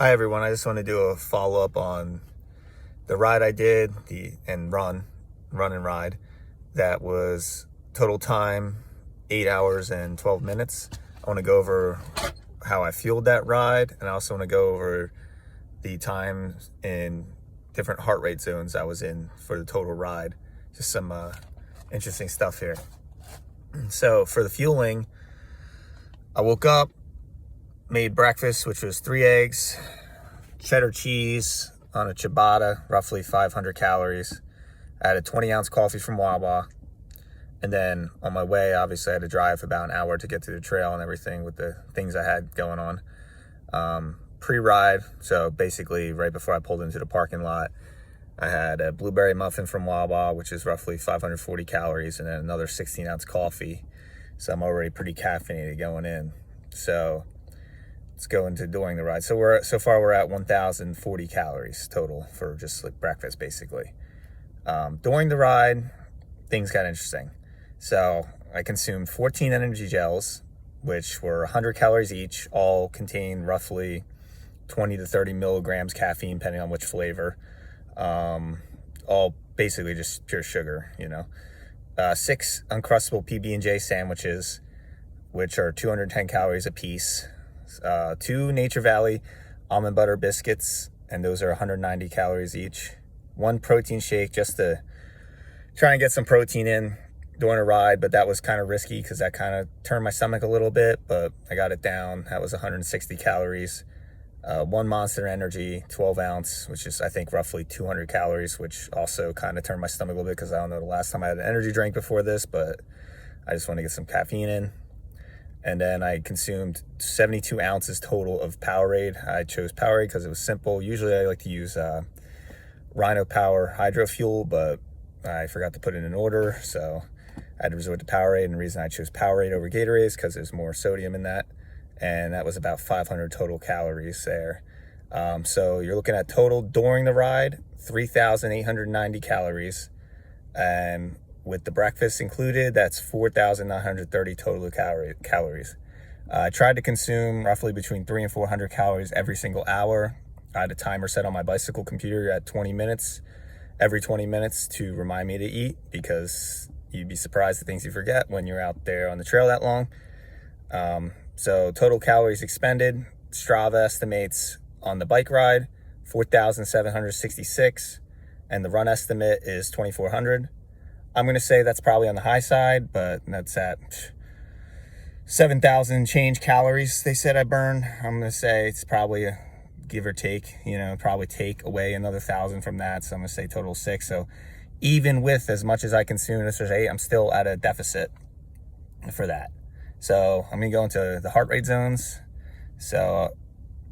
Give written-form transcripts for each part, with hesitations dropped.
Hi everyone, I just want to do a follow-up on the ride I did, run and ride. That was total time 8 hours and 12 minutes. I want to go over how I fueled that ride, and I also want to go over the time in different heart rate zones I was in for the total ride. Just some interesting stuff here. So for the fueling, I woke up, made breakfast, which was 3 eggs, cheddar cheese on a ciabatta, roughly 500 calories. I had a 20-ounce coffee from Wawa. And then on my way, obviously I had to drive about an hour to get to the trail and everything with the things I had going on. Pre-ride, so basically right before I pulled into the parking lot, I had a blueberry muffin from Wawa, which is roughly 540 calories, and then another 16-ounce coffee. So I'm already pretty caffeinated going in. So let's go into during the ride. So far we're at 1,040 calories total for just like breakfast, basically. During the ride, things got interesting. So I consumed 14 energy gels, which were 100 calories each, all contain roughly 20 to 30 milligrams caffeine, depending on which flavor. All basically just pure sugar, 6 Uncrustable PB&J sandwiches, which are 210 calories a piece. 2 Nature Valley almond butter biscuits, and those are 190 calories each. 1 protein shake just to try and get some protein in during a ride, but that was kind of risky because that kind of turned my stomach a little bit, but I got it down. That was 160 calories. 1 Monster Energy 12 ounce, which is I think roughly 200 calories, which also kind of turned my stomach a little bit because I don't know the last time I had an energy drink before this, but I just want to get some caffeine in. And then I consumed 72 ounces total of Powerade. I chose Powerade because it was simple. Usually I like to use Rhino Power Hydro Fuel, but I forgot to put it in order, so I had to resort to Powerade. And the reason I chose Powerade over Gatorade is because there's more sodium in that. And that was about 500 total calories there. So you're looking at total during the ride, 3,890 calories. And with the breakfast included, that's 4,930 total calories. I tried to consume roughly between 300 and 400 calories every single hour. I had a timer set on my bicycle computer at 20 minutes, every 20 minutes to remind me to eat, because you'd be surprised at things you forget when you're out there on the trail that long. So total calories expended, Strava estimates on the bike ride, 4,766, and the run estimate is 2,400. I'm going to say that's probably on the high side, but that's at 7,000 change calories they said I burned. I'm going to say it's probably a give or take, probably take away another 1,000 from that. So I'm going to say total 6. So even with as much as I consume, this was 8, I'm still at a deficit for that. So I'm going to go into the heart rate zones. So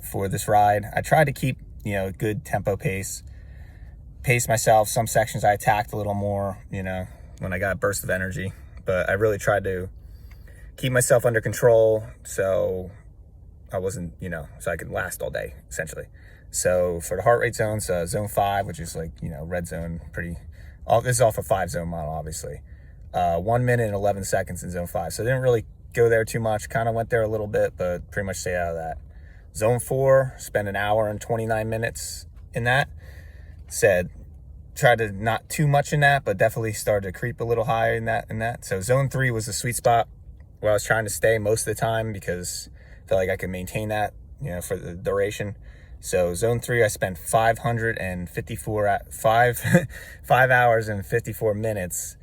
for this ride, I tried to keep, good tempo pace myself. Some sections I attacked a little more, when I got a burst of energy, but I really tried to keep myself under control. So I wasn't, so I could last all day essentially. So for the heart rate zones, zone 5, which is like, red zone, this is off a 5-zone model, obviously. 1 minute and 11 seconds in zone 5. So I didn't really go there too much, kind of went there a little bit, but pretty much stay out of that. Zone 4, spend an hour and 29 minutes in that. Tried to not too much in that, but definitely started to creep a little higher in that. So zone 3 was the sweet spot where I was trying to stay most of the time because I felt like I could maintain that, for the duration. So zone 3, I spent 5 hours and 54 minutes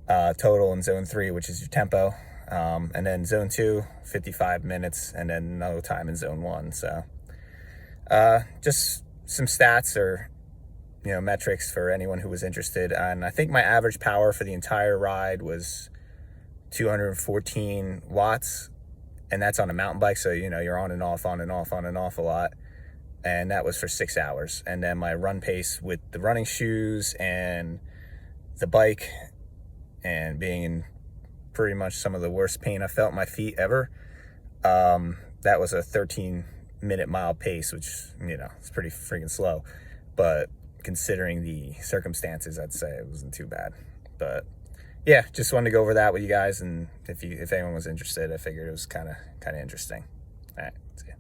total in zone 3, which is your tempo. And then zone 2, 55 minutes, and then no time in zone 1. So just some stats or metrics for anyone who was interested. And I think my average power for the entire ride was 214 watts, and that's on a mountain bike. So you're on and off a lot, and that was for 6 hours. And then my run pace with the running shoes and the bike, and being in pretty much some of the worst pain I felt in my feet ever, that was a 13-minute mile pace, which it's pretty freaking slow, but considering the circumstances, I'd say it wasn't too bad. But yeah, just wanted to go over that with you guys, and if anyone was interested, I figured it was kind of interesting. All right, see ya.